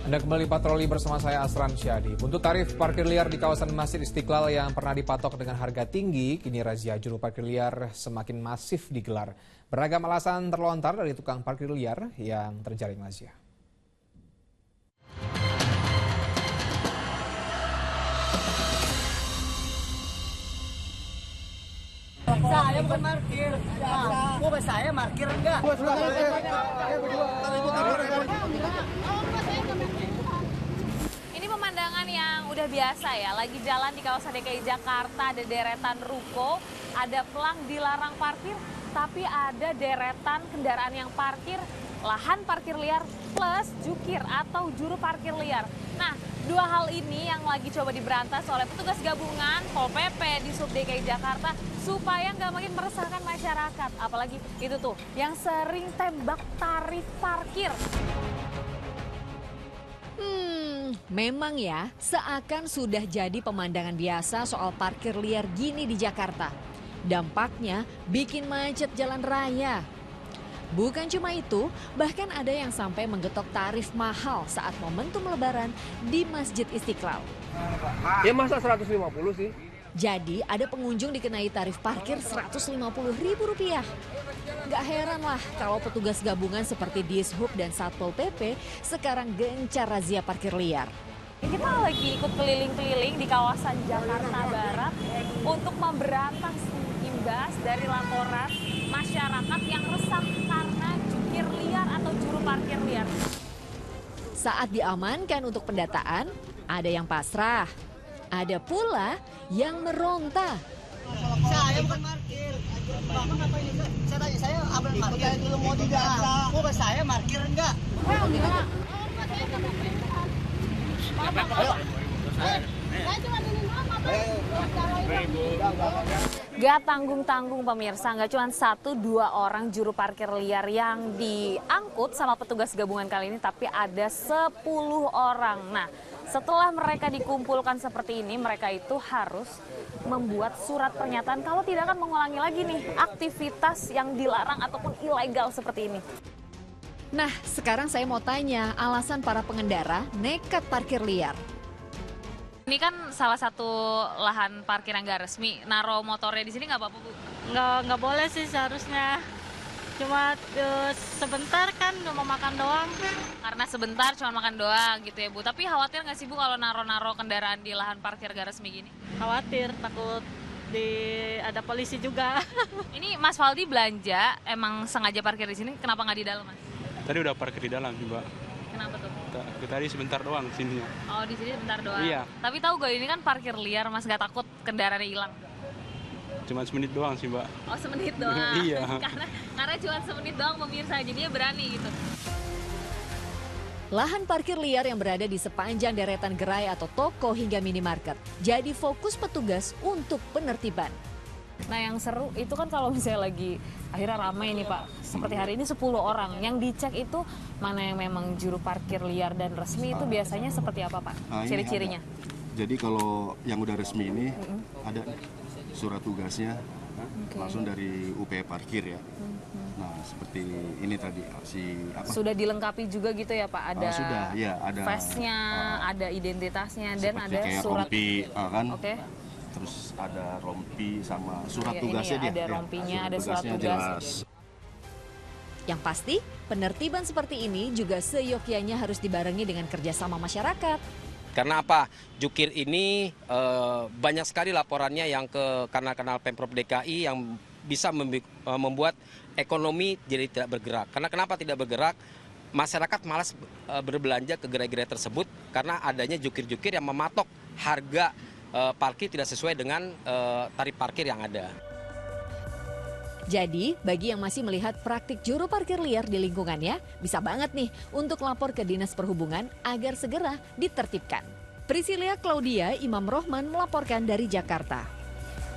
Anda kembali patroli bersama saya Asran Syadi. Untuk tarif parkir liar di kawasan Masjid Istiqlal yang pernah dipatok dengan harga tinggi, kini razia juru parkir liar semakin masif digelar. Beragam alasan terlontar dari tukang parkir liar yang terjaring razia. Saya bukan parkir. Bos saya parkir enggak? Ini pemandangan yang udah biasa ya, lagi jalan di kawasan DKI Jakarta, ada deretan ruko, ada pelang dilarang parkir, tapi ada deretan kendaraan yang parkir, lahan parkir liar plus jukir atau juru parkir liar. Nah, dua hal ini yang lagi coba diberantas oleh petugas gabungan Pol PP di Sub DKI Jakarta supaya nggak makin meresahkan masyarakat. Apalagi itu tuh yang sering tembak tarif parkir. Memang ya, seakan sudah jadi pemandangan biasa soal parkir liar gini di Jakarta. Dampaknya bikin macet jalan raya. Bukan cuma itu, bahkan ada yang sampai menggetok tarif mahal saat momentum Lebaran di Masjid Istiqlal. Ya masa 150 sih? Jadi ada pengunjung dikenai tarif parkir Rp150.000. Gak heran lah kalau petugas gabungan seperti Dishub dan Satpol PP sekarang gencar razia parkir liar. Kita lagi ikut keliling-keliling di kawasan Jakarta Barat untuk memberantas imbas dari laporan masyarakat yang resah karena jukir liar atau juru parkir liar. Saat diamankan untuk pendataan, ada yang pasrah, ada pula yang meronta. Saya bukan parkir. Bapak ngapain ini? Saya tanya, saya abang parkir dulu mau tidak? Bos saya parkir enggak? Enggak. Gak tanggung-tanggung pemirsa, gak cuma 1-2 orang juru parkir liar yang diangkut sama petugas gabungan kali ini, tapi ada 10 orang. Nah, setelah mereka dikumpulkan seperti ini, mereka itu harus membuat surat pernyataan kalau tidak akan mengulangi lagi nih aktivitas yang dilarang ataupun ilegal seperti ini. Nah, sekarang saya mau tanya alasan para pengendara nekat parkir liar. Ini kan salah satu lahan parkir yang nggak resmi. Naruh motornya di sini nggak apa-apa, Bu? Nggak boleh sih seharusnya. Cuma sebentar kan mau makan doang. Karena sebentar cuma makan doang gitu ya, Bu. Tapi khawatir nggak sih, Bu, kalau naruh kendaraan di lahan parkir nggak resmi gini? Khawatir, takut ada polisi juga. Ini Mas Faldi belanja, emang sengaja parkir di sini, kenapa nggak di dalam, Mas? Tadi udah parkir di dalam sih, Mbak. Kenapa tuh? Tadi sebentar doang sininya. Oh, di sini sebentar doang? Iya. Tapi tahu gak, ini kan parkir liar, Mas, nggak takut kendaraannya hilang? Cuma semenit doang sih, Mbak. Oh, semenit doang? Iya. Karena cuma semenit doang pemirsa, jadinya berani gitu. Lahan parkir liar yang berada di sepanjang deretan gerai atau toko hingga minimarket jadi fokus petugas untuk penertiban. Nah, yang seru itu kan kalau misalnya lagi akhirnya ramai nih, Pak. Seperti hari ini 10 orang. Yang dicek itu mana yang memang juru parkir liar dan resmi itu biasanya seperti apa, Pak? Ciri-cirinya? Jadi kalau yang udah resmi ini ada surat tugasnya langsung dari UP Parkir ya. Nah, seperti ini tadi Sudah dilengkapi juga gitu ya, Pak? Ada sudah, ya, ada face-nya, ada identitasnya, dan ada kayak surat rompi, kan? Oke. Terus ada rompi sama surat Ya, tugasnya ini ya, ada rompinya, ada surat tugasnya tugas. jelas. Yang pasti, penertiban seperti ini juga seyogyanya harus dibarengi dengan kerjasama masyarakat. Karena apa? Jukir ini banyak sekali laporannya yang ke kanal-kanal Pemprov DKI yang bisa membuat ekonomi jadi tidak bergerak. Karena kenapa tidak bergerak? Masyarakat malas berbelanja ke gerai-gerai tersebut karena adanya jukir-jukir yang mematok harga parkir tidak sesuai dengan tarif parkir yang ada. Jadi, bagi yang masih melihat praktik juru parkir liar di lingkungannya, bisa banget nih untuk lapor ke Dinas Perhubungan agar segera ditertibkan. Priscilia Claudia Imam Rohman melaporkan dari Jakarta.